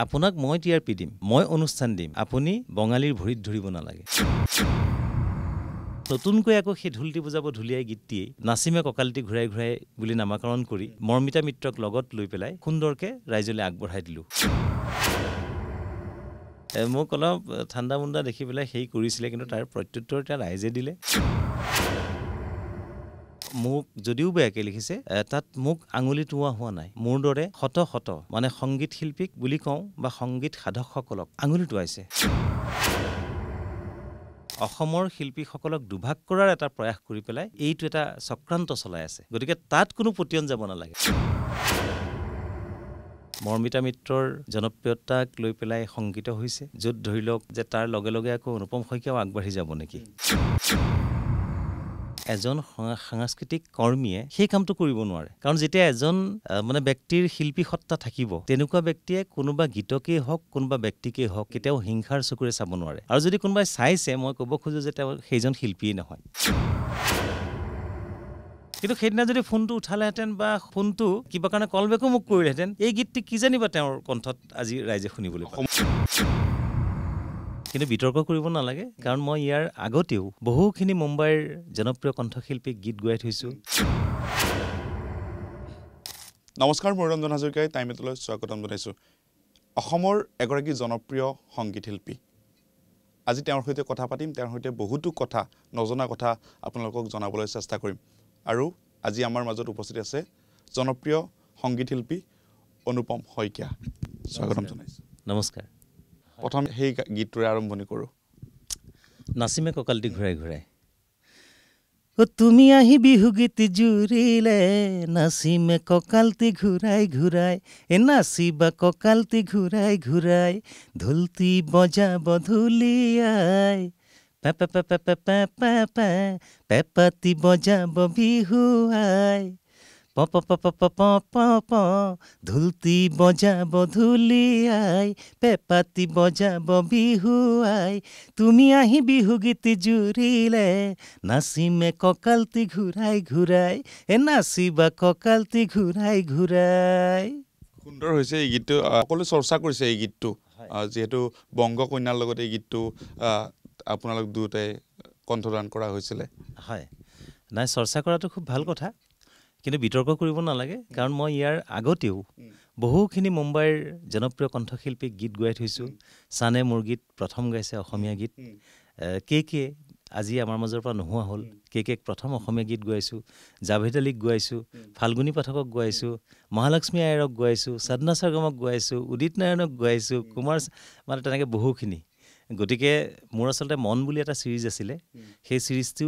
আপোনাক মই টিআৰপি দিম, মই অনুষ্ঠান দিম, আপুনি বঙালীৰ ভৰিত ধৰিব নালাগে। নতুনকৈ আকৌ সেই ঢুলটি বজাব ঢুলীয়াই গীতটিয়েই নাচিমে কঁকালটি ঘূৰাই ঘূৰাই বুলি নামাকৰণ কৰি মৰ্মিতা মিত্ৰক লগত লৈ পেলাই সুন্দৰকৈ ৰাইজলৈ আগবঢ়াই দিলোঁ। মোক অলপ ঠাণ্ডা মুণ্ডা দেখি পেলাই সেই কৰিছিলে, কিন্তু তাৰ প্ৰত্যুত্তৰ এতিয়া ৰাইজে দিলে। মোক যদিও বেয়াকৈ লিখিছে, তাত মোক আঙুলি টোৱা হোৱা নাই। মোৰ দৰে শত শত মানে সংগীত শিল্পীক বুলি কওঁ বা সংগীত সাধকসকলক আঙুলি টোৱাইছে। অসমৰ শিল্পীসকলক দুভাগ কৰাৰ এটা প্ৰয়াস কৰি পেলাই এইটো এটা চক্ৰান্ত চলাই আছে। গতিকে তাত কোনো পতিয়ন যাব নালাগে। মৰ্মিতা মিত্ৰৰ জনপ্ৰিয়তাক লৈ পেলাই শংকিত হৈছে, য'ত ধৰি লওক যে তাৰ লগে লগে আকৌ অনুপম শইকীয়াও আগবাঢ়ি যাব নেকি। এজন সাংস্কৃতিক কৰ্মীয়ে সেই কামটো কৰিব নোৱাৰে, কাৰণ যেতিয়া এজন মানে ব্যক্তিৰ শিল্পী সত্তা থাকিব, তেনেকুৱা ব্যক্তিয়ে কোনোবা গীতকেই হওক কোনোবা ব্যক্তিকেই হওক কেতিয়াও হিংসাৰ চকুৰে চাব নোৱাৰে। আৰু যদি কোনোবাই চাইছে, মই ক'ব খোজোঁ যে তেওঁ সেইজন শিল্পীয়ে নহয়। কিন্তু সেইদিনা যদি ফোনটো উঠালেহেঁতেন বা ফোনটো কিবা কাৰণে কলবেকো মোক কৰিলেহেঁতেন, এই গীতটি কি জানিবা তেওঁৰ কণ্ঠত আজি ৰাইজে শুনিবলৈ পাব। কিন্তু বিতৰ্ক কৰিব নালাগে, কাৰণ মই ইয়াৰ আগতেও বহুখিনি মুম্বাইৰ জনপ্ৰিয় কণ্ঠশিল্পীক গীত গোৱাই থৈছোঁ। নমস্কাৰ, মই ৰঞ্জন হাজৰিকাই টাইম এটলৈ স্বাগতম জনাইছোঁ। অসমৰ এগৰাকী জনপ্ৰিয় সংগীত শিল্পী, আজি তেওঁৰ সৈতে কথা পাতিম। তেওঁৰ সৈতে বহুতো কথা, নজনা কথা আপোনালোকক জনাবলৈ চেষ্টা কৰিম। আৰু আজি আমাৰ মাজত উপস্থিত আছে জনপ্ৰিয় সংগীত শিল্পী অনুপম শইকীয়া। স্বাগতম জনাইছোঁ। নমস্কাৰ। প্ৰথম সেই গীতটোৰে আৰম্ভণি কৰোঁ। নাচিমে কঁকালটি ঘূৰাই ঘূৰাই। তুমি আহি বিহু গীত জুৰিলে, নাচিমে কঁকালটি ঘূৰাই ঘূৰাই, নাচিবা কঁকালটি ঘূৰাই ঘূৰাই, ঢোলটি বজাব ঢুলীয়াই, পেপে পেপে পেপে পেপে পেপাতি বজাব বিহুৱাই, প প প প প প প প ঢোলটি বজাব ঢুলীয়াই, পেপাতি বজাব বিহুৱাই, তুমি আহি বিহু গীত জুৰিলে, নাচিমে কঁকালটি ঘূৰাই ঘূৰাই, নাচিবা কঁকালটি ঘূৰাই ঘূৰাই। সুন্দৰ হৈছে এই গীতটো। সকলোৱে চৰ্চা কৰিছে এই গীতটো, যিহেতু বংগ কন্যাৰ লগত এই গীতটো আপোনালোক দুয়োটাই কণ্ঠদান কৰা হৈছিলে। হয়, নাই, চৰ্চা কৰাটো খুব ভাল কথা, কিন্তু বিতৰ্ক কৰিব নালাগে, কাৰণ মই ইয়াৰ আগতেও বহুখিনি মুম্বাইৰ জনপ্ৰিয় কণ্ঠশিল্পীক গীত গোৱাই থৈছোঁ। চানে মোৰ গীত প্ৰথম গাইছে, অসমীয়া গীত। কে আজি আমাৰ মাজৰ পৰা নোহোৱা হ'ল, কেক প্ৰথম অসমীয়া গীত গোৱাইছোঁ। জাভেদ আলীক গোৱাইছোঁ, ফাল্গুনী পাঠকক গোৱাইছোঁ, মহালক্ষ্মী আয়াৰক গোৱাইছোঁ, সাধনা সৰগমক গোৱাইছোঁ, উদিত নাৰায়ণক গোৱাইছোঁ, কুমাৰ, মানে তেনেকৈ বহুখিনি। গতিকে মোৰ আচলতে মন বুলি এটা ছিৰিজ আছিলে, সেই ছিৰিজটো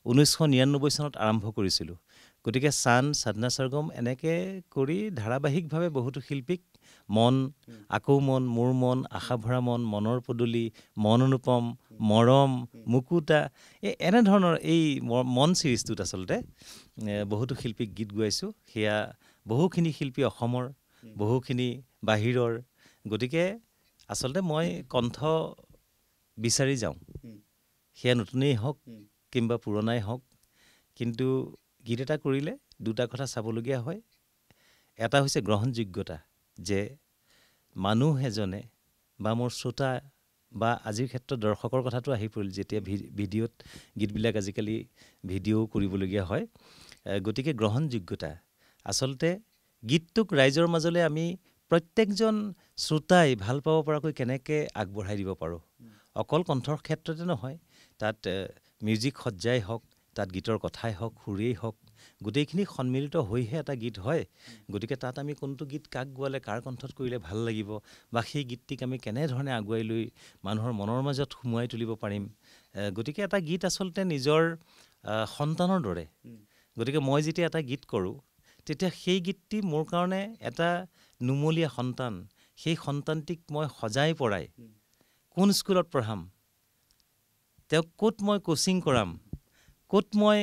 1999 চনত আৰম্ভ কৰিছিলোঁ। গতিকে চান, সাধনা সৰগম এনেকৈ কৰি ধাৰাবাহিকভাৱে বহুতো শিল্পীক, মন, আকৌ মন, মোৰ মন, আশা ভৰা মন, মনৰ পদূলি, মন অনুপম, মৰম, মুকুতা, এনেধৰণৰ এই মন ছিৰিজটোত আচলতে বহুতো শিল্পীক গীত গোৱাইছোঁ। সেয়া বহুখিনি শিল্পী অসমৰ, বহুখিনি বাহিৰৰ। গতিকে আচলতে মই কণ্ঠ বিচাৰি যাওঁ, সেয়া নতুনেই হওক কিংবা পুৰণাই হওক, কিন্তু গীত এটা কৰিলে দুটা কথা চাবলগীয়া হয়। এটা হৈছে গ্ৰহণযোগ্যতা, যে মানুহ এজনে বা মোৰ শ্ৰোতা বা আজিৰ ক্ষেত্ৰত দৰ্শকৰ কথাটো আহি পৰিল, যেতিয়া ভিডিঅ'ত গীতবিলাক আজিকালি ভিডিঅ'ও কৰিবলগীয়া হয়। গতিকে গ্ৰহণযোগ্যতা, আচলতে গীতটোক ৰাইজৰ মাজলৈ আমি প্ৰত্যেকজন শ্ৰোতাই ভাল পাব পৰাকৈ কেনেকৈ আগবঢ়াই দিব পাৰোঁ। অকল কণ্ঠৰ ক্ষেত্ৰতে নহয়, তাত মিউজিক সজ্জাই হওক, তাত গীতৰ কথাই হওক, সুৰেই হওক, গোটেইখিনি সন্মিলিত হৈহে এটা গীত হয়। গতিকে তাত আমি কোনটো গীত কাক গোৱালে, কাৰ কণ্ঠত কৰিলে ভাল লাগিব, বা সেই গীতটিক আমি কেনেধৰণে আগুৱাই লৈ মানুহৰ মনৰ মাজত সুমুৱাই তুলিব পাৰিম। গতিকে এটা গীত আচলতে নিজৰ সন্তানৰ দৰে। গতিকে মই যেতিয়া এটা গীত কৰোঁ, তেতিয়া সেই গীতটি মোৰ কাৰণে এটা নুমলীয়া সন্তান। সেই সন্তানটিক মই সজাই পৰাই কোন স্কুলত পঢ়াম, তেওঁক ক'ত মই কোচিং কৰাম, ক'ত মই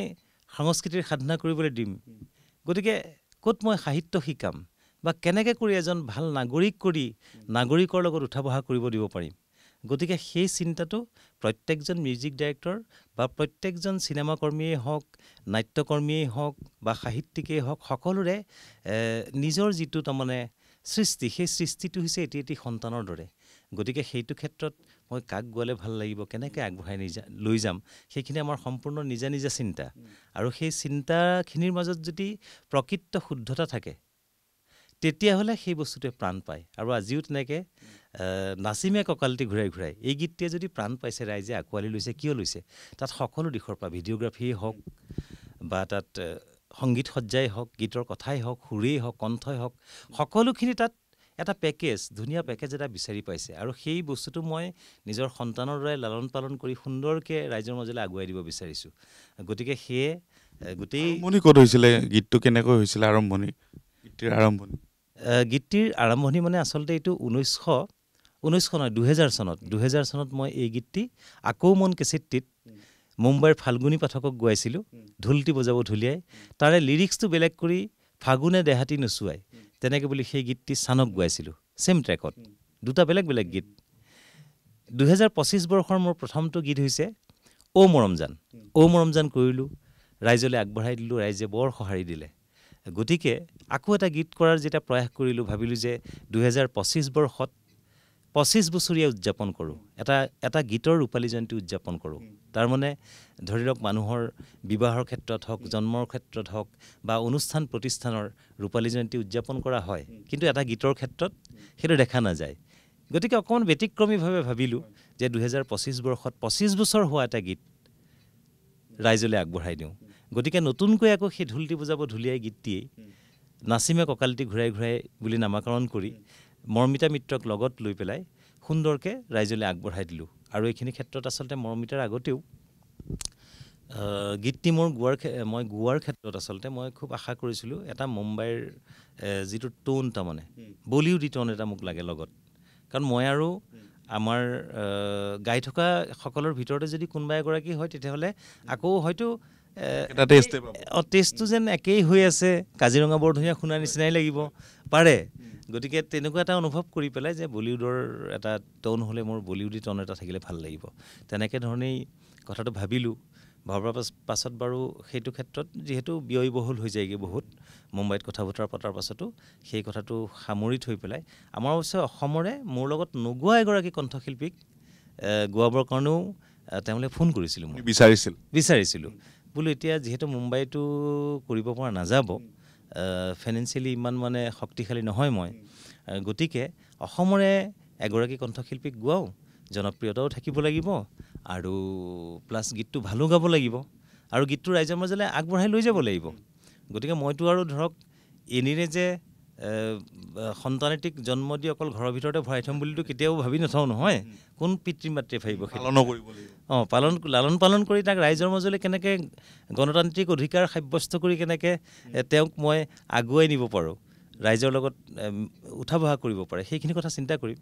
সংস্কৃতিৰ সাধনা কৰিবলৈ দিম, গতিকে ক'ত মই সাহিত্য শিকাম, বা কেনেকৈ কৰি এজন ভাল নাগৰিক কৰি নাগৰিকৰ লগত উঠা বহা কৰিব দিব পাৰিম। গতিকে সেই চিন্তাটো প্ৰত্যেকজন মিউজিক ডাইৰেক্টৰ বা প্ৰত্যেকজন চিনেমা কৰ্মীয়েই হওক, নাট্যকৰ্মীয়েই হওক বা সাহিত্যিকেই হওক, সকলোৰে নিজৰ যিটো তাৰমানে সৃষ্টি, সেই সৃষ্টিটো হৈছে এটি সন্তানৰ দৰে। গতিকে সেইটো ক্ষেত্ৰত মই কাক গোৱালে ভাল লাগিব, কেনেকৈ আগবঢ়াই লৈ যাম, সেইখিনি আমাৰ সম্পূৰ্ণ নিজা নিজা চিন্তা। আৰু সেই চিন্তাখিনিৰ মাজত যদি প্ৰকৃত শুদ্ধতা থাকে তেতিয়াহ'লে সেই বস্তুটোৱে প্ৰাণ পায়। আৰু আজিও তেনেকৈ নাচিমে কঁকালটি ঘূৰাই ঘূৰাই এই গীতটোৱে যদি প্ৰাণ পাইছে, ৰাইজে আঁকোৱালি লৈছে, কিয় লৈছে? তাত সকলো দিশৰ পৰা ভিডিঅ'গ্ৰাফিয়েই হওক বা তাত সংগীত সজ্জাই হওক, গীতৰ কথাই হওক, সুৰেই হওক, কণ্ঠই হওক, সকলোখিনি তাত এটা পেকেজ, ধুনীয়া পেকেজ এটা বিচাৰি পাইছে। আৰু সেই বস্তুটো মই নিজৰ সন্তানৰ দৰে লালন পালন কৰি সুন্দৰকৈ ৰাইজৰ মাজলৈ আগুৱাই দিব বিচাৰিছোঁ। গতিকে সেয়ে গোটেই আৰম্ভণি ক'ত হৈছিলে? গীতটো কেনেকৈ হৈছিলে আৰম্ভণি? গীতটিৰ আৰম্ভণি গীতটিৰ আৰম্ভণি মানে আচলতে এইটো 2000 চনত মই এই গীতটি আকৌ মন কেছেটটিত মুম্বাইৰ ফাল্গুনী পাঠকক গোৱাইছিলোঁ, ঢোলটি বজাব ঢুলীয়াই। তাৰে লিৰিক্সটো বেলেগ কৰি ফাগুনে দেহাতী নচুৱাই, তেনেকৈ বুলি সেই গীতটি চানক গোৱাইছিলোঁ, ছেম ট্ৰেকত, দুটা বেলেগ বেলেগ গীত। 2025 বৰ্ষৰ মোৰ প্ৰথমটো গীত হৈছে অ' মৰমজান। অ' মৰমজান কৰিলোঁ, ৰাইজলৈ আগবঢ়াই দিলোঁ, ৰাইজে বৰ সঁহাৰি দিলে। গতিকে আকৌ এটা গীত কৰাৰ যেতিয়া প্ৰয়াস কৰিলোঁ, ভাবিলোঁ যে 2025 বৰ্ষত 25 বছৰীয়া উদযাপন কৰোঁ, এটা গীতৰ ৰূপালী জয়ন্তী উদযাপন কৰোঁ। তাৰমানে ধৰি লওক মানুহৰ বিবাহৰ ক্ষেত্ৰত হওক, জন্মৰ ক্ষেত্ৰত হওক বা অনুষ্ঠান প্ৰতিষ্ঠানৰ ৰূপালী জয়ন্তী উদযাপন কৰা হয়, কিন্তু এটা গীতৰ ক্ষেত্ৰত সেইটো দেখা নাযায়। গতিকে অকণমান ব্যতিক্ৰমীভাৱে ভাবিলোঁ যে 2025 বৰ্ষত 25 বছৰ হোৱা এটা গীত ৰাইজলৈ আগবঢ়াই দিওঁ। গতিকে নতুনকৈ আকৌ সেই ঢোলটি বজাব ঢুলীয়াই গীতটিয়েই নাচিমে কঁকালটি ঘূৰাই ঘূৰাই বুলি নামাকৰণ কৰি মৰ্মিতা মিত্ৰক লগত লৈ পেলাই সুন্দৰকৈ ৰাইজলৈ আগবঢ়াই দিলোঁ। আৰু এইখিনি ক্ষেত্ৰত আচলতে মৰ্মিতাৰ আগতেও গীতটি মই গোৱাৰ ক্ষেত্ৰত আচলতে মই খুব আশা কৰিছিলোঁ এটা মুম্বাইৰ যিটো টোন, তাৰমানে বলিউডি টোন এটা মোক লাগে লগত। কাৰণ মই আৰু আমাৰ গাই থকা সকলৰ ভিতৰতে যদি কোনোবা এগৰাকী হয়, তেতিয়াহ'লে আকৌ হয়তো টেষ্টটো যেন একেই হৈ আছে, কাজিৰঙা বৰ ধুনীয়া শুনাৰ নিচিনাই লাগিব পাৰে। গতিকে তেনেকুৱা এটা অনুভৱ কৰি পেলাই যে বলিউডৰ এটা ট'ন হ'লে, মোৰ বলিউডি ট'ন এটা থাকিলে ভাল লাগিব, তেনেকৈ ধৰণেই কথাটো ভাবিলোঁ। ভবাৰ পাছত বাৰু সেইটো ক্ষেত্ৰত যিহেতু ব্যয়বহুল হৈ যায়গৈ বহুত, মুম্বাইত কথা বতৰা পতাৰ পাছতো সেই কথাটো সামৰি থৈ পেলাই আমাৰ অৱশ্যে অসমৰে মোৰ লগত নোগোৱা এগৰাকী কণ্ঠশিল্পীক গোৱাবৰ কাৰণেও তেওঁলৈ ফোন কৰিছিলোঁ, মই বিচাৰিছিলোঁ বোলো এতিয়া যিহেতু মুম্বাইটো কৰিব পৰা নাযাব, ফাইনেন্সিয়েলি ইমান মানে শক্তিশালী নহয় মই, গতিকে অসমৰে এগৰাকী কণ্ঠশিল্পীক গোৱাওঁ, জনপ্ৰিয়তাও থাকিব লাগিব আৰু প্লাছ গীতটো ভালো গাব লাগিব আৰু গীতটো ৰাইজৰ মাজলৈ আগবঢ়াই লৈ যাব লাগিব। গতিকে মইতো আৰু ধৰক এনেৰে যে সন্তানেটিক জন্ম দি অকল ঘৰৰ ভিতৰতে ভৰাই থ'ম বুলিতো কেতিয়াও ভাবি নথওঁ নহয়। কোন পিতৃ মাতৃয়ে ভাবিব? লালন পালন কৰি তাক ৰাইজৰ মাজলৈ কেনেকৈ গণতান্ত্ৰিক অধিকাৰ সাব্যস্ত কৰি কেনেকৈ তেওঁক মই আগুৱাই নিব পাৰোঁ, ৰাইজৰ লগত উঠা বহা কৰিব পাৰে, সেইখিনি কথা চিন্তা কৰিম।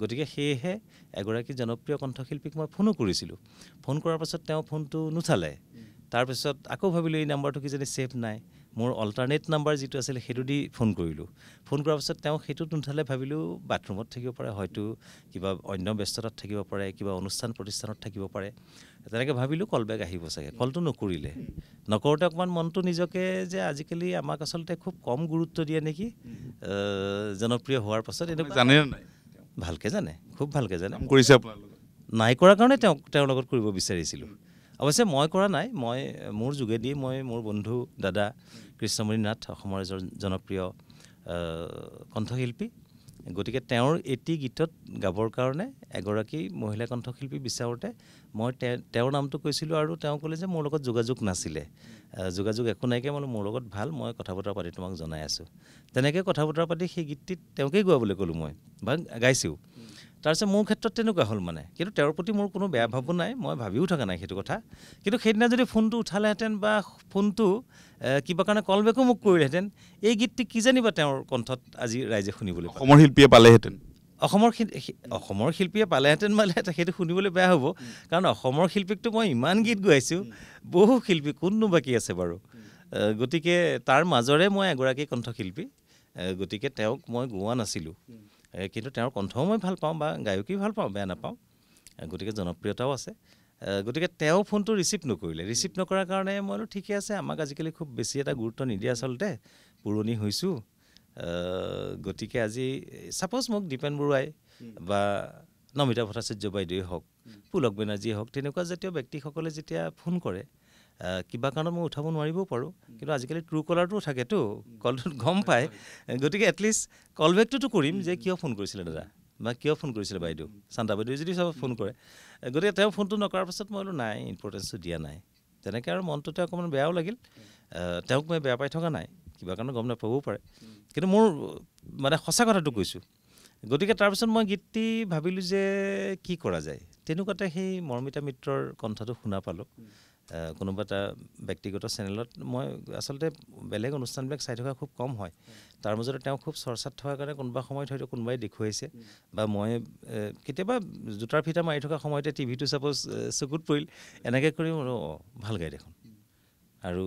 গতিকে সেয়েহে এগৰাকী জনপ্ৰিয় কণ্ঠশিল্পীক মই ফোনো কৰিছিলোঁ। ফোন কৰাৰ পাছত তেওঁ ফোনটো নুঠালে। তাৰপিছত আকৌ ভাবিলোঁ এই নাম্বাৰটো কিজানি ছেভ নাই, মোৰ অল্টাৰনেট নাম্বাৰ যিটো আছিলে সেইটো দি ফোন কৰিলোঁ। ফোন কৰাৰ পাছত তেওঁ সেইটোত নুঠালে, ভাবিলোঁ বাথৰুমত থাকিব পাৰে, হয়তো কিবা অন্য ব্যস্ততাত থাকিব পাৰে, কিবা অনুষ্ঠান প্ৰতিষ্ঠানত থাকিব পাৰে, তেনেকৈ ভাবিলোঁ কল বেক আহিব চাগে। কলটো নকৰিলে, নকৰোঁতে অকণমান মনটো নিজকে যে আজিকালি আমাক আচলতে খুব কম গুৰুত্ব দিয়ে নেকি জনপ্ৰিয় হোৱাৰ পাছত। এনেকুৱা জানে নাই? ভালকৈ জানে, খুব ভালকৈ জানে। কৰিছে আপোনাৰ লগত? নাই কৰাৰ কাৰণে তেওঁৰ লগত কৰিব বিচাৰিছিলোঁ। অৱশ্যে মই কৰা নাই, মই মোৰ যোগেদি মই মোৰ বন্ধু দাদা কৃষ্ণমণি নাথ, অসমৰ এজন জনপ্ৰিয় কণ্ঠশিল্পী, গতিকে তেওঁৰ এটি গীতত গাবৰ কাৰণে এগৰাকী মহিলা কণ্ঠশিল্পী বিচাৰোঁতে মই তেওঁৰ নামটো কৈছিলোঁ আৰু তেওঁ ক'লে যে মোৰ লগত যোগাযোগ নাছিলে। যোগাযোগ একো নাইকিয়া, মানে মোৰ লগত ভাল, মই কথা বতৰা পাতি তোমাক জনাই আছোঁ। তেনেকৈ কথা বতৰা পাতি সেই গীতটিত তেওঁকেই গোৱাবলৈ ক'লোঁ মই, বা গাইছোঁ। তাৰপিছত মোৰ ক্ষেত্ৰত তেনেকুৱা হ'ল মানে, কিন্তু তেওঁৰ প্ৰতি মোৰ কোনো বেয়া ভাবো নাই, মই ভাবিও থকা নাই সেইটো কথা। কিন্তু সেইদিনা যদি ফোনটো উঠালেহেঁতেন বা ফোনটো কিবা কাৰণে কল বেকো মোক কৰিলেহেঁতেন, এই গীতটি কিজানিবা তেওঁৰ কণ্ঠত আজি ৰাইজে শুনিবলৈ পালে। অসমৰ শিল্পীয়ে পালেহেঁতেন। অসমৰ শিল্পীয়ে পালেহেঁতেন মানে সেইটো শুনিবলৈ বেয়া হ'ব, কাৰণ অসমৰ শিল্পীকতো মই ইমান গীত গোৱাইছোঁ, বহু শিল্পী, কোননো বাকী আছে বাৰু। গতিকে তাৰ মাজৰে মই এগৰাকী কণ্ঠশিল্পী, গতিকে তেওঁক মই গোৱা নাছিলোঁ, কিন্তু তেওঁৰ কণ্ঠও মই ভাল পাওঁ বা গায়কী ভাল পাওঁ, বেয়া নাপাওঁ, গতিকে জনপ্ৰিয়তাও আছে। গতিকে তেওঁ ফোনটো ৰিচিভ নকৰিলে। ৰিচিভ নকৰাৰ কাৰণে মই বোলো ঠিকে আছে, আমাক আজিকালি খুব বেছি এটা গুৰুত্ব নিদিয়ে আচলতে, পুৰণি হৈছোঁ, গতিকে আজি ছাপ'জ মোক দীপেন বৰুৱাই বা নমিতা ভট্টাচাৰ্য বাইদেৱে হওক পুলক বেনাৰ্জীয়ে হওক তেনেকুৱা জাতীয় ব্যক্তিসকলে যেতিয়া ফোন কৰে কিবা কাৰণত মই উঠাব নোৱাৰিবও পাৰোঁ কিন্তু আজিকালি ট্ৰু কলাৰটোও থাকেতো কলটোত গম পায় গতিকে এটলিষ্ট কল বেকটোতো কৰিম যে কিয় ফোন কৰিছিলে দাদা বা কিয় ফোন কৰিছিলে বাইদেউ শান্তা বাইদেৱে যদি চব ফোন কৰে গতিকে তেওঁ ফোনটো নকৰাৰ পাছত মই বোলো নাই ইম্পৰ্টেঞ্চটো দিয়া নাই তেনেকৈ আৰু মনটোতে অকণমান বেয়াও লাগিল তেওঁক মই বেয়া পাই থকা নাই কিবা কাৰণত গম নাপাবও পাৰে কিন্তু মোৰ মানে সঁচা কথাটো কৈছোঁ গতিকে তাৰপিছত মই গীতটি ভাবিলোঁ যে কি কৰা যায় তেনেকুৱাতে সেই মৰ্মিতা মিত্ৰৰ কণ্ঠটো শুনা পালোঁ কোনোবা এটা ব্যক্তিগত চেনেলত মই আচলতে বেলেগ অনুষ্ঠানবিলাক চাই থকা খুব কম হয় তাৰ মাজতে তেওঁ খুব চৰ্চাত থকাৰ কাৰণে কোনোবা সময়ত হয়তো কোনোবাই দেখুৱাইছে বা মই কেতিয়াবা জোতাৰ ফিটা মাৰি থকা সময়তে টিভিটো ছাপ'জ চকুত পৰিল এনেকৈ কৰি ভাল গায় দেখোন আৰু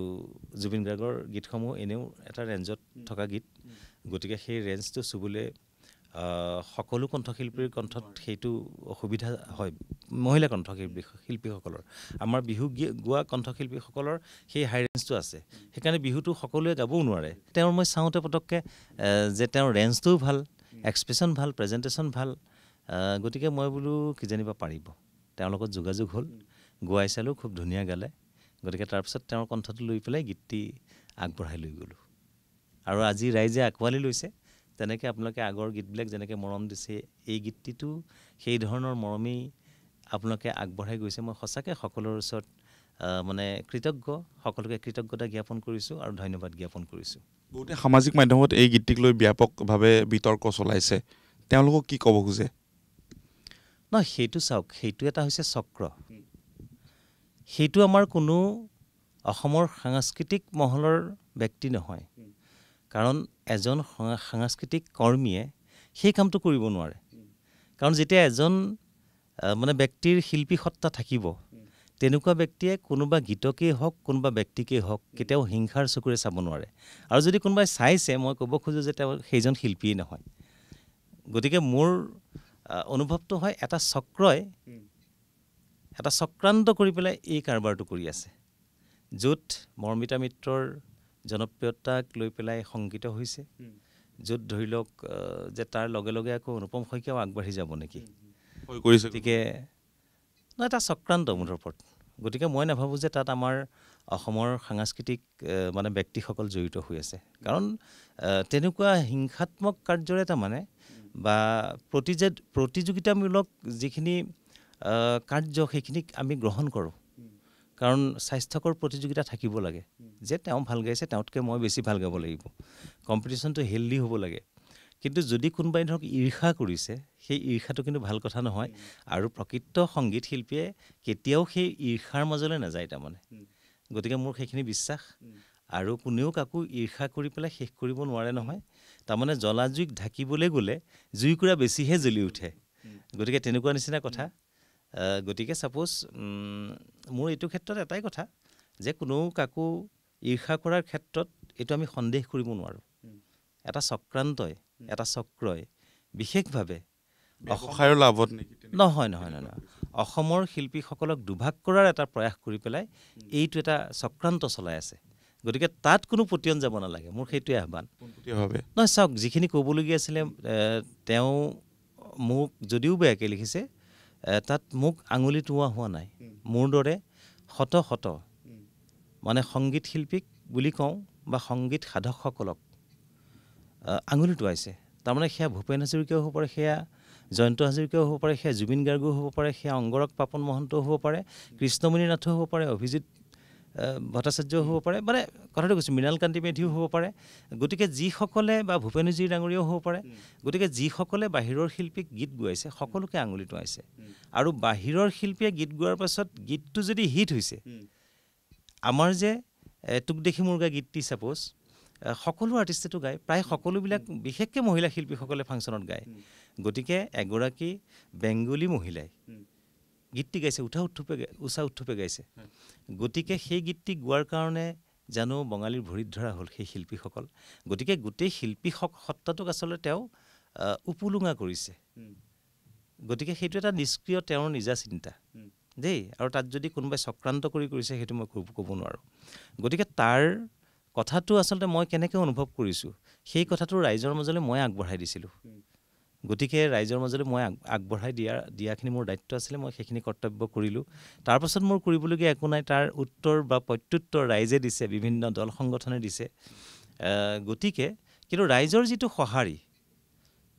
জুবিন গাৰ্গৰ গীতসমূহ এনেও এটা ৰেঞ্জত থকা গীত গতিকে সেই ৰেঞ্জটো চুবলৈ সকলো কণ্ঠশিল্পীৰ কণ্ঠত সেইটো অসুবিধা হয় মহিলা কণ্ঠশিল্পীসকলৰ আমাৰ বিহু গোৱা কণ্ঠশিল্পীসকলৰ সেই হাই ৰেঞ্জটো আছে সেইকাৰণে বিহুটো সকলোৱে গাবও নোৱাৰে তেওঁৰ মই চাওঁতে পটককৈ যে তেওঁৰ ৰেঞ্জটোও ভাল এক্সপ্ৰেশ্যন ভাল প্ৰেজেণ্টেশ্যন ভাল গতিকে মই বোলো কিজানিবা পাৰিব তেওঁৰ লগত যোগাযোগ হ'ল গোৱাই চালোঁ খুব ধুনীয়া গালে গতিকে তাৰপিছত তেওঁৰ কণ্ঠটো লৈ পেলাই গীতটি আগবঢ়াই লৈ গ'লোঁ আৰু আজি ৰাইজে আঁকোৱালি লৈছে তেনেকৈ আপোনালোকে আগৰ গীতবিলাক যেনেকৈ মৰম দিছে এই গীতটিটো সেই ধৰণৰ মৰমেই আপোনালোকে আগবঢ়াই গৈছে মই সঁচাকৈ সকলোৰে ওচৰত মানে কৃতজ্ঞ সকলোকে কৃতজ্ঞতা জ্ঞাপন কৰিছোঁ আৰু ধন্যবাদ জ্ঞাপন কৰিছোঁ বহুতে সামাজিক মাধ্যমত এই গীতটিক লৈ ব্যাপকভাৱে বিতৰ্ক চলাইছে তেওঁলোকক কি ক'ব খোজে নহয় সেইটো চাওক সেইটো এটা হৈছে চক্ৰ সেইটো আমাৰ কোনো অসমৰ সাংস্কৃতিক মহলৰ ব্যক্তি নহয় কাৰণ এজন সাংস্কৃতিক কৰ্মীয়ে সেই কামটো কৰিব নোৱাৰে কাৰণ যেতিয়া এজন মানে ব্যক্তিৰ শিল্পী সত্তা থাকিব তেনেকুৱা ব্যক্তিয়ে কোনোবা গীতকেই হওক কোনোবা ব্যক্তিকেই হওক কেতিয়াও হিংসাৰ চকুৰে চাব নোৱাৰে আৰু যদি কোনোবাই চাইছে মই ক'ব খোজোঁ যে তেওঁ সেইজন শিল্পীয়ে নহয় গতিকে মোৰ অনুভৱটো হয় এটা চক্ৰই এটা চক্ৰান্ত কৰি পেলাই এই কাৰবাৰটো কৰি আছে য'ত মৰ্মিতা মিত্ৰৰ জনপ্ৰিয়তাক লৈ পেলাই শংকিত হৈছে য'ত ধৰি লওক যে তাৰ লগে লগে আকৌ অনুপম শইকীয়াও আগবাঢ়ি যাব নেকি গতিকে এটা চক্ৰান্ত মোৰ ওপৰত গতিকে মই নাভাবোঁ যে তাত আমাৰ অসমৰ সাংস্কৃতিক মানে ব্যক্তিসকল জড়িত হৈ আছে কাৰণ তেনেকুৱা হিংসাত্মক কাৰ্যৰে তাৰমানে বা প্ৰতিযোগিতামূলক যিখিনি কাৰ্য সেইখিনিক আমি গ্ৰহণ কৰোঁ কাৰণ স্বাস্থ্যকৰ প্ৰতিযোগিতা থাকিব লাগে যে তেওঁ ভাল গাইছে তেওঁতকৈ মই বেছি ভাল গাব লাগিব কম্পিটিশ্যনটো হেল্ডি হ'ব লাগে কিন্তু যদি কোনোবাই ধৰক ঈৰ্ষা কৰিছে সেই ঈৰ্ষাটো কিন্তু ভাল কথা নহয় আৰু প্ৰকৃত সংগীত শিল্পীয়ে কেতিয়াও সেই ঈৰ্ষাৰ মাজলৈ নাযায় তাৰমানে গতিকে মোৰ সেইখিনি বিশ্বাস আৰু কোনেও কাকো ঈৰ্ষা কৰি পেলাই শেষ কৰিব নোৱাৰে নহয় তাৰমানে জ্বলা জুইক ঢাকিবলৈ গ'লে জুইকুৰা বেছিহে জ্বলি উঠে গতিকে তেনেকুৱা নিচিনা কথা গতিকে ছাপ'জ মোৰ এইটো ক্ষেত্ৰত এটাই কথা যে কোনেও কাকো ঈৰ্ষা কৰাৰ ক্ষেত্ৰত এইটো আমি সন্দেহ কৰিব নোৱাৰোঁ এটা চক্ৰান্তই এটা চক্ৰই বিশেষভাৱে ব্যৱসায়ৰ লাভত নেকি নহয় নহয় নহয় নহয় অসমৰ শিল্পীসকলক দুভাগ কৰাৰ এটা প্ৰয়াস কৰি পেলাই এইটো এটা চক্ৰান্ত চলাই আছে গতিকে তাত কোনো পতিয়ন যাব নালাগে মোৰ সেইটোৱে আহ্বান নহয় চাওক যিখিনি ক'বলগীয়া আছিলে তেওঁ মোক যদিও বেয়াকৈ লিখিছে তাত মোক আঙুলি টোৱা হোৱা নাই মোৰ দৰে শত শত মানে সংগীত শিল্পীক বুলি কওঁ বা সংগীত সাধকসকলক আঙুলি টোৱাইছে তাৰমানে সেয়া ভূপেন হাজৰিকাও হ'ব পাৰে সেয়া জয়ন্ত হাজৰিকাও হ'ব পাৰে সেয়া জুবিন গাৰ্গো হ'ব পাৰে সেয়া অংগৰক পাপন মহন্তও হ'ব পাৰে কৃষ্ণমণি নাথো হ'ব পাৰে অভিজিত ভট্টাচাৰ্যও হ'ব পাৰে মানে কথাটো কৈছোঁ মৃণালকান্তি মেধিও হ'ব পাৰে গতিকে যিসকলে বা ভূপেন হাজৰিকা ডাঙৰীয়াও হ'ব পাৰে গতিকে যিসকলে বাহিৰৰ শিল্পীক গীত গোৱাইছে সকলোকে আঙুলি টোৱাইছে আৰু বাহিৰৰ শিল্পীয়ে গীত গোৱাৰ পাছত গীতটো যদি হিট হৈছে আমাৰ যে তোক দেখি মোৰ গা গীতটি ছাপ'জ সকলো আৰ্টিষ্টেতো গায় প্ৰায় সকলোবিলাক বিশেষকৈ মহিলা শিল্পীসকলে ফাংচনত গায় গতিকে এগৰাকী বেংগলী মহিলাই গীতটি গাইছে উষা উত্থুপে গাইছে গতিকে সেই গীতটি গোৱাৰ কাৰণে জানো বঙালীৰ ভৰিত ধৰা হ'ল সেই শিল্পীসকল গতিকে গোটেই শিল্পী সত্তাটোক আচলতে তেওঁ উপলুঙা কৰিছে গতিকে সেইটো এটা নিষ্ক্ৰিয় তেওঁৰ নিজা চিন্তা দেই আৰু তাত যদি কোনোবাই চক্ৰান্ত কৰিছে সেইটো মই ক'ব নোৱাৰোঁ গতিকে তাৰ কথাটো আচলতে মই কেনেকৈ অনুভৱ কৰিছোঁ সেই কথাটো ৰাইজৰ মাজলৈ মই আগবঢ়াই দিছিলোঁ গতিকে ৰাইজৰ মাজলৈ মই আগবঢ়াই দিয়াখিনি মোৰ দায়িত্ব আছিলে মই সেইখিনি কৰ্তব্য কৰিলোঁ তাৰপাছত মোৰ কৰিবলগীয়া একো নাই তাৰ উত্তৰ বা প্ৰত্যুত্তৰ ৰাইজে দিছে বিভিন্ন দল সংগঠনে দিছে গতিকে কিন্তু ৰাইজৰ যিটো সঁহাৰি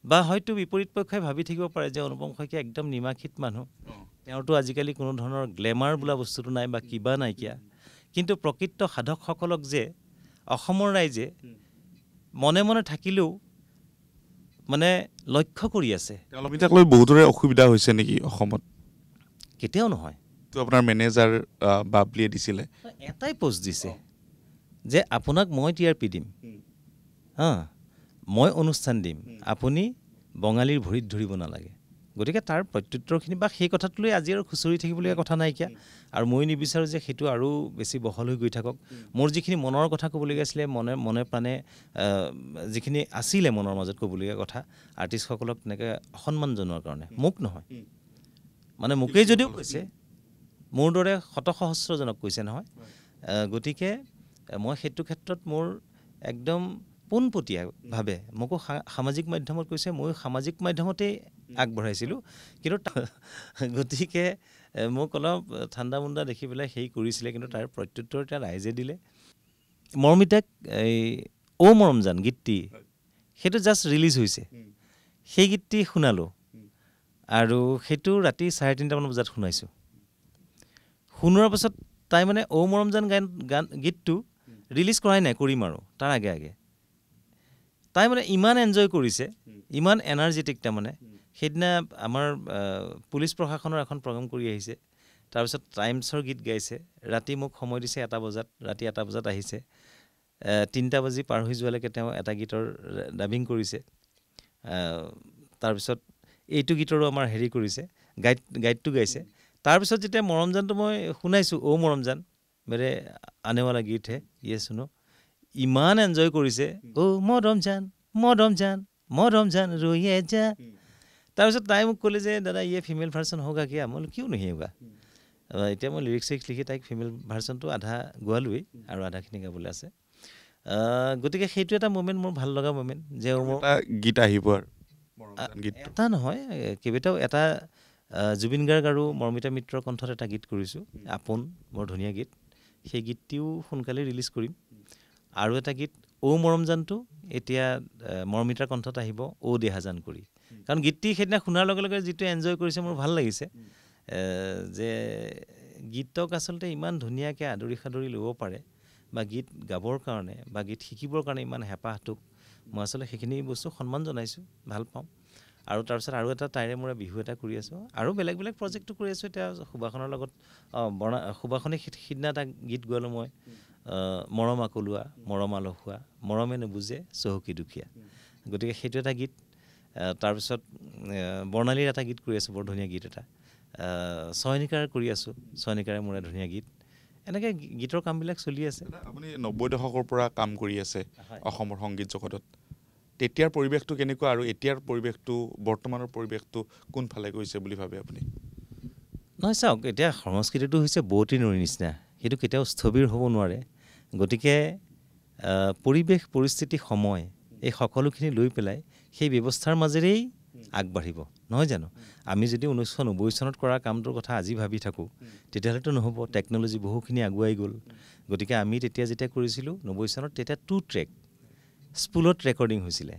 বা হয়তো বিপৰীত পক্ষই ভাবি থাকিব পাৰে যে অনুপম শইকীয়া একদম নিমাখিত মানুহ তেওঁৰতো আজিকালি কোনো ধৰণৰ গ্লেমাৰ বোলা বস্তুটো নাই বা কিবা নাইকিয়া কিন্তু প্ৰকৃত সাধকসকলক যে অসমৰ ৰাইজে মনে মনে থাকিলেও মানে লক্ষ্য কৰি আছে তেওঁলোকক লৈ বহুতৰে অসুবিধা হৈছে নেকি অসমত কেতিয়াও নহয় তো আপোনাৰ মেনেজাৰ বাবলিয়ে দিছিলে এটাই পোষ্ট দিছে যে আপোনাক মই টিআৰপি দিম মই অনুষ্ঠান দিম আপুনি বঙালীৰ ভৰিত ধৰিব নালাগে গতিকে তাৰ প্ৰত্যুত্তৰখিনি বা সেই কথাটো লৈ আজি আৰু খুচৰি থাকিবলগীয়া কথা নাইকিয়া আৰু মই নিবিচাৰোঁ যে সেইটো আৰু বেছি বহল হৈ গৈ থাকক মোৰ যিখিনি মনৰ কথা ক'বলগীয়া আছিলে মনে প্ৰাণে যিখিনি আছিলে মনৰ মাজত ক'বলগীয়া কথা আৰ্টিষ্টসকলক তেনেকৈ সন্মান জনোৱাৰ কাৰণে মোক নহয় মানে মোকেই যদিও কৈছে মোৰ দৰে শত সহস্ৰজনক কৈছে নহয় গতিকে মই সেইটো ক্ষেত্ৰত মোৰ একদম পোনপটীয়াভাৱে মোকো সামাজিক মাধ্যমত কৈছে ময়ো সামাজিক মাধ্যমতেই আগবঢ়াইছিলোঁ কিন্তু গতিকে মোক অলপ ঠাণ্ডা মুণ্ডা দেখি পেলাই সেই কৰিছিলে কিন্তু তাৰ প্ৰত্যুত্তৰ এতিয়া ৰাইজে দিলে মৰমিতাক এই অ' মৰমজান গীতটি সেইটো জাষ্ট ৰিলিজ হৈছে সেই গীতটি শুনালোঁ আৰু সেইটো ৰাতি 3:30মান বজাত শুনাইছোঁ শুনোৱাৰ পাছত তাই মানে অ' মৰমজান গীতটো ৰিলিজ কৰাই নাই কৰিম আৰু তাৰ আগে আগে তাই মানে ইমান এনজয় কৰিছে ইমান এনাৰ্জেটিক তাৰমানে সেইদিনা আমাৰ পুলিচ প্ৰশাসনৰ এখন প্ৰগ্ৰাম কৰি আহিছে তাৰপিছত টাইমছৰ গীত গাইছে ৰাতি মোক সময় দিছে 1 বজাত ৰাতি 1 বজাত আহিছে 3টা বাজি পাৰ হৈ যোৱালৈকে তেওঁ এটা গীতৰ ডাবিং কৰিছে তাৰপিছত এইটো গীতৰো আমাৰ হেৰি কৰিছে গাইডটো গাইছে তাৰপিছত যেতিয়া মৰমজানটো মই শুনাইছোঁ অ' মৰমজান মেৰে আনেৱালা গীত হে ইয়ে শুনো ইমান এনজয় কৰিছে অ' মৰমজান ৰৈয়ে যা তাৰপিছত তাই মোক ক'লে যে দাদা ইয়ে ফিমেল ভাৰ্চন হোগা কিয়া মই কিয় নহয় হোগা এতিয়া মই লিৰিক্স লিখি তাইক ফিমেল ভাৰ্চনটো আধা গোৱালোৱেই আৰু আধাখিনি গাবলৈ আছে গতিকে সেইটো এটা মুমেণ্ট মোৰ ভাল লগা মুমেণ্ট যে গীত আহিব আৰু এটা নহয় কেইবাটাও এটা জুবিন গাৰ্গ আৰু মৰমিতা মিত্ৰৰ কণ্ঠত এটা গীত কৰিছোঁ আপোন বৰ ধুনীয়া গীত সেই গীতটিও সোনকালে ৰিলিজ কৰিম আৰু এটা গীত অ' মৰমজানটো এতিয়া মৰমিতাৰ কণ্ঠত আহিব অ' দেহাজান কৰি কাৰণ গীতটি সেইদিনা শুনাৰ লগে লগে যিটো এনজয় কৰিছে মোৰ ভাল লাগিছে যে গীতক আচলতে ইমান ধুনীয়াকৈ আদৰি সাদৰি ল'ব পাৰে বা গীত গাবৰ কাৰণে বা গীত শিকিবৰ কাৰণে ইমান হেঁপাহটোক মই আচলতে সেইখিনি বস্তু সন্মান জনাইছোঁ ভাল পাওঁ আৰু তাৰপিছত আৰু এটা তাইৰে মই বিহু এটা কৰি আছোঁ আৰু বেলেগ বেলেগ প্ৰজেক্টটো কৰি আছোঁ এতিয়া সুবাসনৰ লগত সুবাসনে সিদিনা এটা গীত গোৱালোঁ মই মৰম আকলোৱা মৰম আলসুৱা মৰমে নুবুজে চহকী দুখীয়া গতিকে সেইটো এটা গীত তাৰপিছত বৰ্ণালীৰ এটা গীত কৰি আছোঁ বৰ ধুনীয়া গীত এটা ছয়নিকাৰ কৰি আছোঁ ছয়নিকাৰে মোৰ ধুনীয়া গীত এনেকৈ গীতৰ কামবিলাক চলি আছে আপুনি 90 দশকৰ পৰা কাম কৰি আছে অসমৰ সংগীত জগতত তেতিয়াৰ পৰিৱেশটো কেনেকুৱা আৰু এতিয়াৰ পৰিৱেশটো বৰ্তমানৰ পৰিৱেশটো কোনফালে গৈছে বুলি ভাবে আপুনি নহয় চাওক এতিয়া সংস্কৃতিটো হৈছে বোৱতী নদীৰ নিচিনা সেইটো কেতিয়াও স্থবিৰ হ'ব নোৱাৰে গতিকে পৰিৱেশ পৰিস্থিতি সময় এই সকলোখিনি লৈ পেলাই সেই ব্যৱস্থাৰ মাজেৰেই আগবাঢ়িব নহয় জানো আমি যদি 1990 চনত কৰা কামটোৰ কথা আজি ভাবি থাকোঁ তেতিয়াহ'লেতো নহ'ব টেকন'লজি বহুখিনি আগুৱাই গ'ল গতিকে আমি তেতিয়া যেতিয়া কৰিছিলোঁ 90 চনত তেতিয়া 2 ট্ৰেক স্পুলত ৰেকৰ্ডিং হৈছিলে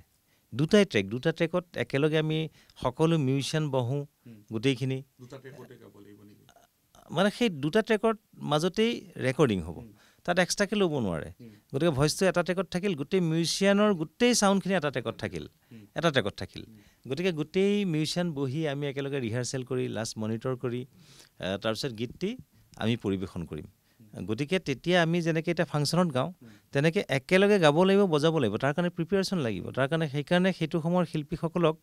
দুটা ট্ৰেকত একেলগে আমি সকলো মিউজিচিয়ান বহোঁ গোটেইখিনি মানে সেই দুটা ট্ৰেকৰ মাজতেই ৰেকৰ্ডিং হ'ব তাত এক্সট্ৰাকৈ ল'ব নোৱাৰে গতিকে ভইচটো এটা ট্ৰেকত থাকিল গোটেই মিউজিচিয়ানৰ গোটেই চাউণ্ডখিনি এটা ট্ৰেকত থাকিল গতিকে গোটেই মিউজিচিয়ান বহি আমি একেলগে ৰিহাৰ্চেল কৰি লাষ্ট মনিটৰ কৰি তাৰপিছত গীতটি আমি পৰিৱেশন কৰিম গতিকে তেতিয়া আমি যেনেকৈ এতিয়া ফাংচনত গাওঁ তেনেকৈ একেলগে গাব লাগিব বজাব লাগিব তাৰ কাৰণে প্ৰিপেয়াৰেশ্যন লাগিব তাৰ কাৰণে সেইকাৰণে সেইটো সময়ৰ শিল্পীসকলক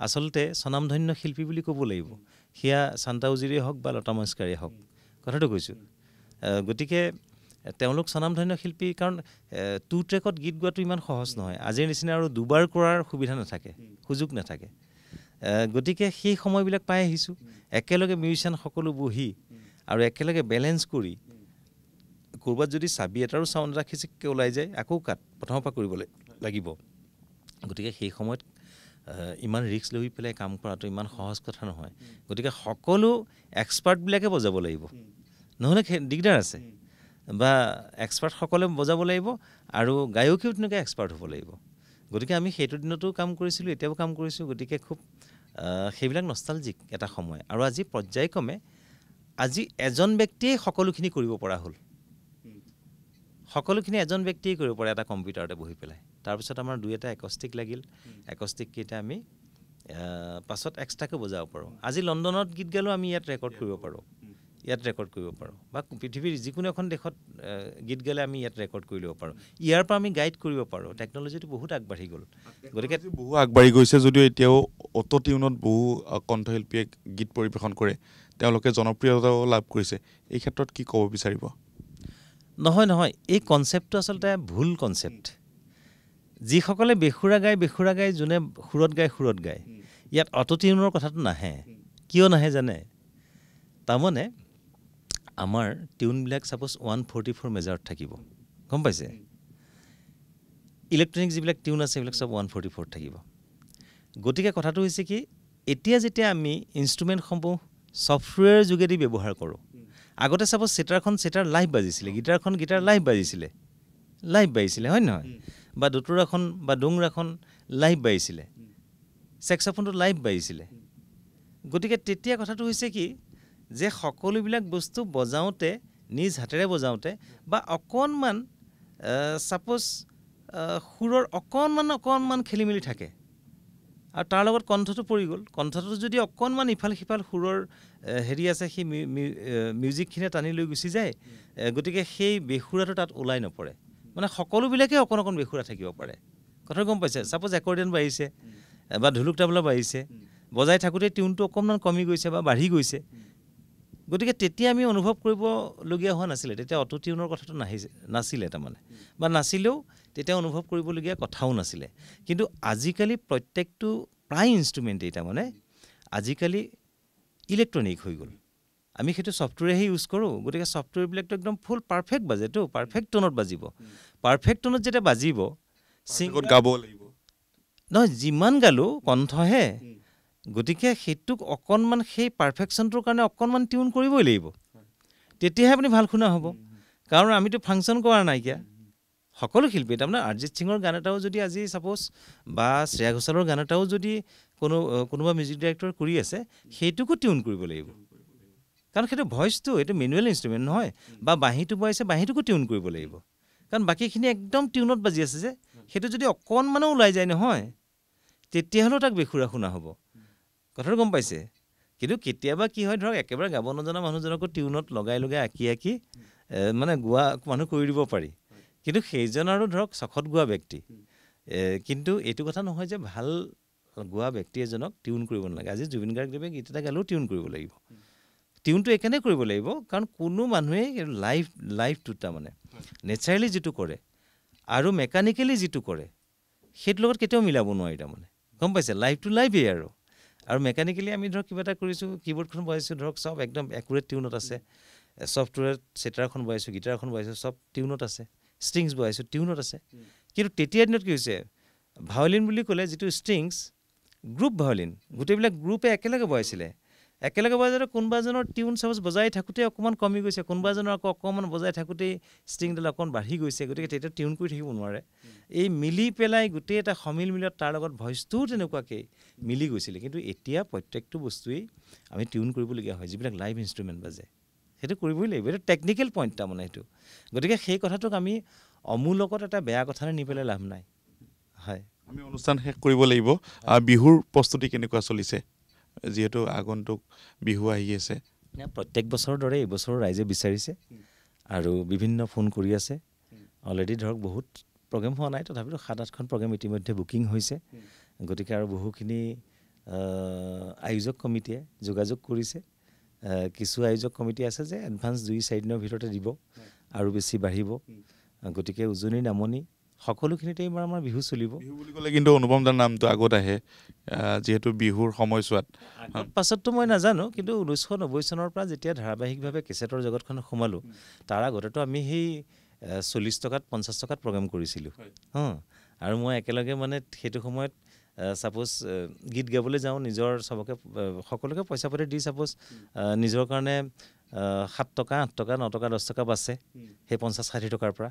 আচলতে স্বনামধন্য শিল্পী বুলি ক'ব লাগিব সেয়া শান্তা উজীৰেই হওক বা লতা মংগেশকাৰেই হওক কথাটো কৈছোঁ গতিকে তেওঁলোক স্বনামধন্য শিল্পী কাৰণ 2 ট্ৰেকত গীত গোৱাটো ইমান সহজ নহয় আজিৰ নিচিনা আৰু দুবাৰ কৰাৰ সুবিধা নাথাকে সুযোগ নাথাকে গতিকে সেই সময়বিলাক পাই আহিছোঁ একেলগে মিউজিচিয়ান সকলো বহি আৰু একেলগে বেলেঞ্চ কৰি ক'ৰবাত যদি চাবি এটাৰো চাউণ্ড এটা খিচিককৈ ওলাই যায় আকৌ কাট প্ৰথমৰ পৰা কৰিব লাগিব গতিকে সেই সময়ত ইমান ৰিস্ক লৈ পেলাই কাম কৰাটো ইমান সহজ কথা নহয় গতিকে সকলো এক্সপাৰ্টবিলাকে বজাব লাগিব নহ'লে দিগদাৰ আছে বা এক্সপাৰ্টসকলে বজাব লাগিব আৰু গায়কেও তেনেকৈ এক্সপাৰ্ট হ'ব লাগিব গতিকে আমি সেইটো দিনতো কাম কৰিছিলোঁ এতিয়াও কাম কৰিছোঁ গতিকে খুব সেইবিলাক নষ্টালজিক এটা সময় আৰু আজি পৰ্যায়ক্ৰমে আজি এজন ব্যক্তিয়ে সকলোখিনি কৰিব পৰা হ'ল সকলোখিনি এজন ব্যক্তিয়ে কৰিব পাৰে এটা কম্পিউটাৰতে বহি পেলাই তাৰপিছত আমাৰ দুই এটা একষ্টিক লাগিল একষ্টিককেইটা আমি পাছত এক্সট্ৰাকৈ বজাব পাৰোঁ আজি লণ্ডনত গীত গালেও আমি ইয়াত ৰেকৰ্ড কৰিব পাৰোঁ বা পৃথিৱীৰ যিকোনো এখন দেশত গীত গালে আমি ইয়াত ৰেকৰ্ড কৰি ল'ব পাৰোঁ ইয়াৰ পৰা আমি গাইড কৰিব পাৰোঁ টেকন'লজিটো বহুত আগবাঢ়ি গ'ল গতিকে বহু আগবাঢ়ি গৈছে যদিও এতিয়াও অটো টিউনত বহু কণ্ঠশিল্পীয়ে গীত পৰিৱেশন কৰে তেওঁলোকে জনপ্ৰিয়তাও লাভ কৰিছে এই ক্ষেত্ৰত কি ক'ব বিচাৰিব নহয় এই কনচেপ্টটো আচলতে ভুল কনচেপ্ট যিসকলে বেসুৰা গায় যোনে সুৰত গায় ইয়াত অটো টিউনৰ কথাটো নাহে কিয় নাহে জানে তাৰমানে আমাৰ টিউনবিলাক ছাপ'জ 144 মেজাৰত থাকিব গম পাইছে ইলেক্ট্ৰনিক যিবিলাক টিউন আছে সেইবিলাক চব 144 থাকিব গতিকে কথাটো হৈছে কি এতিয়া যেতিয়া আমি ইনষ্ট্ৰুমেণ্টসমূহ ছফ্টৱেৰ যোগেদি ব্যৱহাৰ কৰোঁ আগতে ছাপ'জ চেটাৰ লাইভ বাজিছিলে গিটাৰ লাইভ বাজিছিলে হয় নহয় বা দুটোৰাখন বা ডোংৰাখন লাইভ বাজিছিলে ছেক্সফোনটো লাইভ বাজিছিলে গতিকে তেতিয়া কথাটো হৈছে কি যে সকলোবিলাক বস্তু বজাওঁতে নিজ হাতেৰে বজাওঁতে বা অকণমান ছাপ'জ সুৰৰ অকণমান খেলি মেলি থাকে আৰু তাৰ লগত কণ্ঠটো পৰি গ'ল কণ্ঠটো যদি অকণমান ইফাল সিফাল সুৰৰ হেৰি আছে সেই মিউজিকখিনিয়ে টানি লৈ গুচি যায় গতিকে সেই বেসুৰাটো তাত ওলাই নপৰে মানে সকলোবিলাকে অকণ বেসুৰা থাকিব পাৰে কথাটো গম পাইছে ছাপ'জ একৰ্ডিয়ন বাঢ়িছে বা ঢোলক তাবলা বাঢ়িছে বজাই থাকোঁতে টিউনটো অকণমান কমি গৈছে বা বাঢ়ি গৈছে গতিকে তেতিয়া আমি অনুভৱ কৰিবলগীয়া হোৱা নাছিলে তেতিয়া অটো টিউনৰ কথাটো নাছিলে তাৰমানে বা নাছিলেও তেতিয়া অনুভৱ কৰিবলগীয়া কথাও নাছিলে কিন্তু আজিকালি প্ৰত্যেকটো প্ৰায় ইনষ্ট্ৰুমেণ্টেই তাৰমানে আজিকালি ইলেক্ট্ৰনিক হৈ গ'ল আমি সেইটো ছফ্টৱেৰহে ইউজ কৰোঁ গতিকে ছফ্টৱেৰবিলাকতো একদম ফুল পাৰফেক্ট বাজেতো পাৰফেক্ট টোনত বাজিব পাৰফেক্ট টোনত যেতিয়া বাজিব ছিংগত গাব লাগিব নহয় যিমান গালোঁ কণ্ঠহে গতিকে সেইটোক অকণমান সেই পাৰফেকশ্যনটোৰ কাৰণে অকণমান টিউন কৰিবই লাগিব তেতিয়াহে আপুনি ভাল শুনা হ'ব কাৰণ আমিতো ফাংচন কৰা নাইকিয়া সকলো শিল্পী তাৰমানে অৰিজিত সিঙৰ গান এটাও যদি আজি ছাপ'জ বা শ্ৰেয়া ঘোষালৰ গান এটাও যদি কোনোবা মিউজিক ডাইৰেক্টৰ কৰি আছে সেইটোকো টিউন কৰিব লাগিব কাৰণ সেইটো ভইচটো এইটো মেনুৱেল ইনষ্ট্ৰুমেণ্ট নহয় বা বাঁহীটো বজাইছে বাঁহীটোকো টিউন কৰিব লাগিব কাৰণ বাকীখিনি একদম টিউনত বাজি আছে যে সেইটো যদি অকণমানো ওলাই যায় নহয় তেতিয়াহ'লেও তাক বেসুৰা শুনা হ'ব কথাটো গম পাইছে কিন্তু কেতিয়াবা কি হয় ধৰক একেবাৰে গাব নজনা মানুহজনকো টিউনত লগাই আঁকি মানে গোৱা মানুহ কৰি দিব পাৰি কিন্তু সেইজন আৰু ধৰক চখত গোৱা ব্যক্তি কিন্তু এইটো কথা নহয় যে ভাল গোৱা ব্যক্তি এজনক টিউন কৰিব নালাগে আজি জুবিন গাৰ্গদেৱে গীত এটা গালেও টিউন কৰিব লাগিব টিউনটো একেনে কৰিব লাগিব কাৰণ কোনো মানুহে লাইভটোত তাৰমানে নেচাৰেলি যিটো কৰে আৰু মেকানিকেলি যিটো কৰে সেইটোৰ লগত কেতিয়াও মিলাব নোৱাৰি তাৰমানে গম পাইছে লাইভটো লাইভেই আৰু মেকানিকেলি আমি ধৰক কিবা এটা কৰিছোঁ কীবৰ্ডখন বজাইছোঁ ধৰক চব একদম একুৰেট টিউনত আছে ছফ্টৱেৰত চেটাৰখন বজাইছোঁ গিটাৰখন বজাইছোঁ চব টিউনত আছে ষ্ট্ৰিংছ বজাইছোঁ টিউনত আছে কিন্তু তেতিয়াৰ দিনত কি হৈছে ভায়লিন বুলি ক'লে যিটো ষ্ট্ৰিংছ গ্ৰুপ ভায়লিন গোটেইবিলাক গ্ৰুপে একেলগে বজাইছিলে বজাওঁতে কোনোবা এজনৰ টিউন ছাপ'জ বজাই থাকোঁতে অকণমান কমি গৈছে কোনোবা এজনৰ আকৌ অকণমান বজাই থাকোঁতেই ষ্ট্ৰিংডাল অকণমান বাঢ়ি গৈছে গতিকে তেতিয়া টিউন কৰি থাকিব নোৱাৰে এই মিলি পেলাই গোটেই এটা সমিল মিলত তাৰ লগত ভইচটোও তেনেকুৱাকৈ মিলি গৈছিলে কিন্তু এতিয়া প্ৰত্যেকটো বস্তুৱেই আমি টিউন কৰিবলগীয়া হয় যিবিলাক লাইভ ইনষ্ট্ৰুমেণ্ট বাজে সেইটো কৰিবই লাগিব এইটো টেকনিকেল পইণ্ট তাৰমানে সেইটো গতিকে সেই কথাটোক আমি অমূলকত এটা বেয়া কথাৰে নি পেলাই লাভ নাই হয় আমি অনুষ্ঠান শেষ কৰিব লাগিব বিহুৰ প্ৰস্তুতি কেনেকুৱা চলিছে যিহেতু আগন্তুক বিহু আহি আছে প্ৰত্যেক বছৰৰ দৰে এইবছৰো ৰাইজে বিচাৰিছে আৰু বিভিন্ন ফোন কৰি আছে অলৰেডি ধৰক বহুত প্ৰগ্ৰেম হোৱা নাই তথাপিতো 7-8খন প্ৰগ্ৰেম ইতিমধ্যে বুকিং হৈছে গতিকে আৰু বহুখিনি আয়োজক কমিটিয়ে যোগাযোগ কৰিছে কিছু আয়োজক কমিটি আছে যে এডভান্স 2-4 দিনৰ ভিতৰতে দিব আৰু বেছি বাঢ়িব গতিকে উজনিৰ নামনি সকলোখিনিতে এইবাৰ আমাৰ বিহু চলিব। বিহু বুলি ক'লে কিন্তু অনুপম দাৰ নামটো আগত আহে, যিহেতু বিহুৰ সময়ছোৱাত। পাছততো মই নাজানো, কিন্তু 1990 চনৰ পৰা যেতিয়া ধাৰাবাহিকভাৱে কেছেটৰ জগতখনত সোমালোঁ, তাৰ আগতেতো আমি সেই 40 টকাত 50 টকাত প্ৰগ্ৰেম কৰিছিলোঁ। আৰু মই একেলগে মানে সেইটো সময়ত ছাপ'জ গীত গাবলৈ যাওঁ, নিজৰ চবকে সকলোকে পইচা পাতি দি ছাপ'জ নিজৰ কাৰণে 7 টকা 8 টকা 9 টকা 10 টকা বাচে সেই 50-60 টকাৰ পৰা।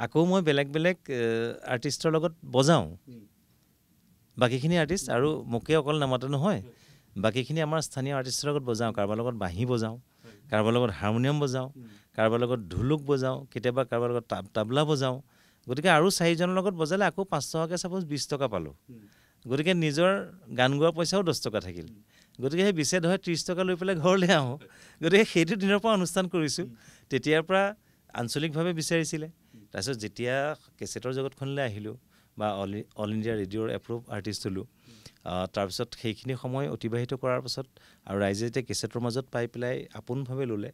আকৌ মই বেলেগ বেলেগ আৰ্টিষ্টৰ লগত বজাওঁ, বাকীখিনি আৰ্টিষ্ট, আৰু মোকে অকল নামাতে নহয়, বাকীখিনি আমাৰ স্থানীয় আৰ্টিষ্টৰ লগত বজাওঁ। কাৰোবাৰ লগত বাঁহী বজাওঁ, কাৰোবাৰ লগত হাৰমনিয়াম বজাওঁ, কাৰোবাৰ লগত ঢোলক বজাওঁ, কেতিয়াবা কাৰোবাৰ লগত তাবলা বজাওঁ। গতিকে আৰু 4জনৰ লগত বজালে আকৌ 5 টকাকৈ ছাপ'জ 20 টকা পালোঁ। গতিকে নিজৰ গান গোৱা পইচাও 10 টকা থাকিল। গতিকে সেই বিচে ধৰে 30 টকা লৈ পেলাই ঘৰলৈ আহোঁ। গতিকে সেইটো দিনৰ পৰা অনুষ্ঠান কৰিছোঁ। তেতিয়াৰ পৰা আঞ্চলিকভাৱে বিচাৰিছিলে। তাৰপিছত যেতিয়া কেছেটৰ জগতখনলৈ আহিলোঁ বা অল ইণ্ডিয়া ৰেডিঅ'ৰ এপ্ৰুভ আৰ্টিষ্ট হ'লোঁ, তাৰপিছত সেইখিনি সময় অতিবাহিত কৰাৰ পাছত আৰু ৰাইজে যেতিয়া কেছেটৰ মাজত পাই পেলাই আপোনভাৱে ল'লে,